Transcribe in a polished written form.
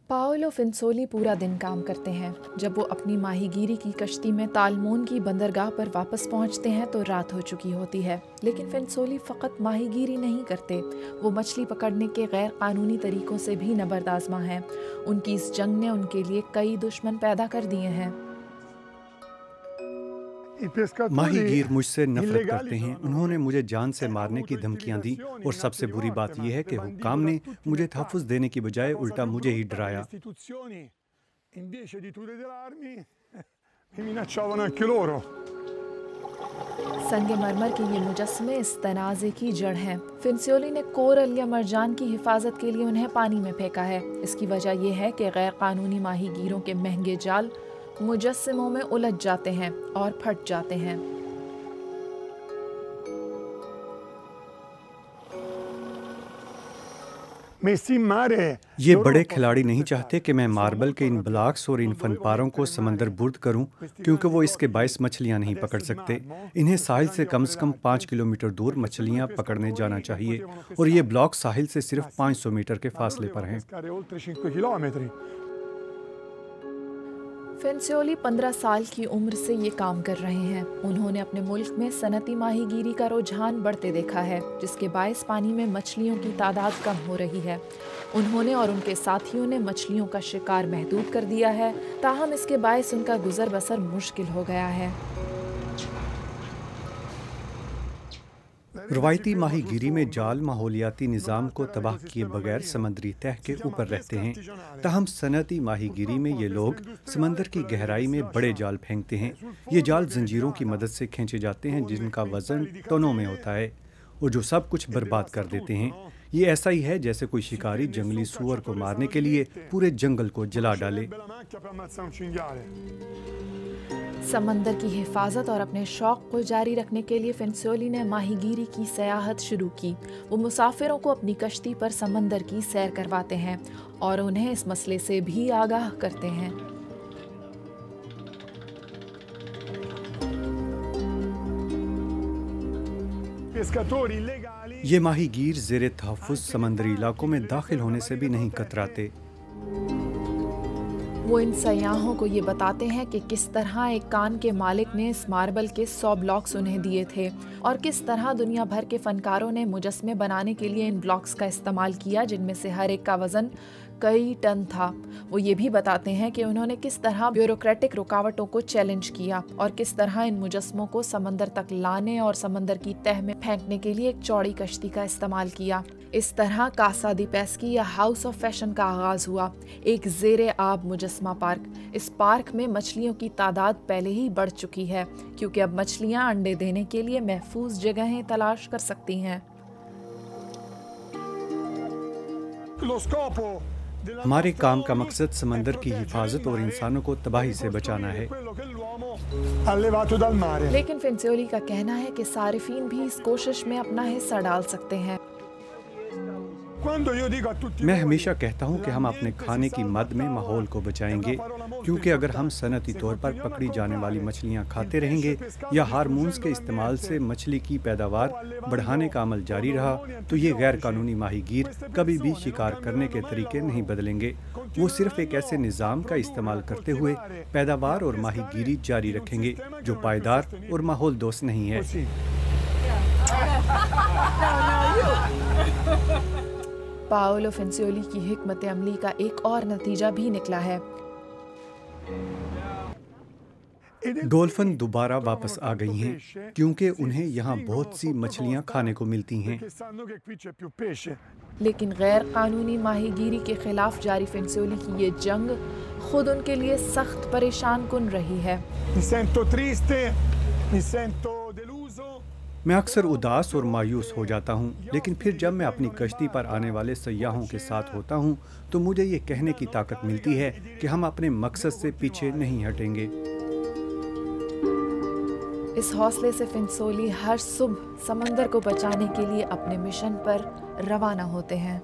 Paolo फिंसोली पूरा दिन काम करते हैं। जब वो अपनी माहीगीरी की कश्ती में तालमोन की बंदरगाह पर वापस पहुंचते हैं तो रात हो चुकी होती है। लेकिन फिंसोली फ़कत माहीगीरी नहीं करते, वो मछली पकड़ने के गैर कानूनी तरीकों से भी नबर्द आज़मा हैं। उनकी इस जंग ने उनके लिए कई दुश्मन पैदा कर दिए हैं। माहीगीर मुझसे नफरत करते हैं। उन्होंने मुझे जान से मारने की धमकियां दी और सबसे बुरी बात यह है कि हुक्काम ने मुझे तहफ़्फ़ुज़ देने की बजाय उल्टा मुझे ही डराया। संगमरमर के ये मुजस्समे इस तनाज़े की जड़ हैं। फिंसोली ने कोरल या मरजान की हिफाजत के लिए उन्हें पानी में फेंका है। इसकी वजह यह है कि गैर कानूनी माहीगीरों के महंगे जाल मुजस्समों में उलझ जाते हैं और फट जाते हैं। ये बड़े खिलाड़ी नहीं चाहते कि मैं मार्बल के इन ब्लॉक्स और इन फनपारों को समंदर बुर्द करूं, क्योंकि वो इसके बायस मछलियां नहीं पकड़ सकते। इन्हें साहिल से कम 5 किलोमीटर दूर मछलियां पकड़ने जाना चाहिए और ये ब्लॉक साहिल से सिर्फ 500 मीटर के फासले पर हैं। फिंसोली 15 साल की उम्र से ये काम कर रहे हैं। उन्होंने अपने मुल्क में सनती माहीगीरी का रुझान बढ़ते देखा है, जिसके बायस पानी में मछलियों की तादाद कम हो रही है। उन्होंने और उनके साथियों ने मछलियों का शिकार महदूद कर दिया है, ताहम इसके बायस उनका गुजर बसर मुश्किल हो गया है। रवायती माहीगीरी में जाल माहौलियाती निज़ाम को तबाह किए बगैर समंदरी तह के ऊपर रहते हैं। ताहम सनती माहीगीरी में ये लोग समंदर की गहराई में बड़े जाल फेंकते हैं। ये जाल जंजीरों की मदद से खींचे जाते हैं, जिनका वज़न टनों में होता है और जो सब कुछ बर्बाद कर देते हैं। ये ऐसा ही है जैसे कोई शिकारी जंगली सूअर को मारने के लिए पूरे जंगल को जला डाले। समंदर की हिफाजत और अपने शौक़ को जारी रखने के लिए फिंसोली ने माहीगीरी की सयाहत शुरू की। वो मुसाफिरों को अपनी कश्ती पर समंदर की सैर करवाते हैं और उन्हें इस मसले से भी आगाह करते हैं। ये माहीगीर ज़ेरे तहफ़्फ़ुज़ समंदरी इलाकों में दाखिल होने से भी नहीं कतराते। वो इन सयाहों को ये बताते हैं कि किस तरह एक कान के मालिक ने इस मार्बल के 100 ब्लॉक्स उन्हें दिए थे और किस तरह दुनिया भर के फनकारों ने मुजस्समे बनाने के लिए इन ब्लॉक्स का इस्तेमाल किया, जिनमें से हर एक का वज़न कई टन था। वो ये भी बताते हैं कि उन्होंने किस तरह ब्यूरोक्रेटिक रुकावटों को चैलेंज किया और किस तरह इन मुजस्समों को समंदर तक लाने और समंदर की तह में फेंकने के लिए एक चौड़ी कश्ती का इस्तेमाल किया। इस तरह कासा दी पेस्की या हाउस ऑफ फैशन का आगाज हुआ, एक ज़ेरे आब मुजस्समा पार्क। इस पार्क में मछलियों की तादाद पहले ही बढ़ चुकी है, क्योंकि अब मछलियां अंडे देने के लिए महफूज जगहें तलाश कर सकती हैं। हमारे काम का मकसद समंदर की हिफाजत और इंसानों को तबाही से बचाना है। लेकिन फिंसोली का कहना है कि सारिफीन भी इस कोशिश में अपना हिस्सा डाल सकते हैं। मैं हमेशा कहता हूँ कि हम अपने खाने की मद में माहौल को बचाएंगे, क्योंकि अगर हम सनती तौर पर पकड़ी जाने वाली मछलियाँ खाते रहेंगे या हार्मोन्स के इस्तेमाल से मछली की पैदावार बढ़ाने का अमल जारी रहा, तो ये गैर कानूनी माहीगीर कभी भी शिकार करने के तरीके नहीं बदलेंगे। वो सिर्फ एक ऐसे निज़ाम का इस्तेमाल करते हुए पैदावार और माहीगीरी जारी रखेंगे जो पायदार और माहौल दोस्त नहीं है। पाओलो फिंसोली की हिकमत अमली का एक और नतीजा भी निकला है। डॉल्फिन दोबारा वापस आ गई हैं, क्योंकि उन्हें यहाँ बहुत सी मछलियाँ खाने को मिलती हैं। लेकिन गैर कानूनी माहीगीरी के खिलाफ जारी फिंसोली की ये जंग खुद उनके लिए सख्त परेशान कुन रही है। मैं अक्सर उदास और मायूस हो जाता हूँ, लेकिन फिर जब मैं अपनी कश्ती पर आने वाले सयाहों के साथ होता हूँ तो मुझे ये कहने की ताकत मिलती है कि हम अपने मकसद से पीछे नहीं हटेंगे। इस हौसले से फिंसोली हर सुबह समंदर को बचाने के लिए अपने मिशन पर रवाना होते हैं।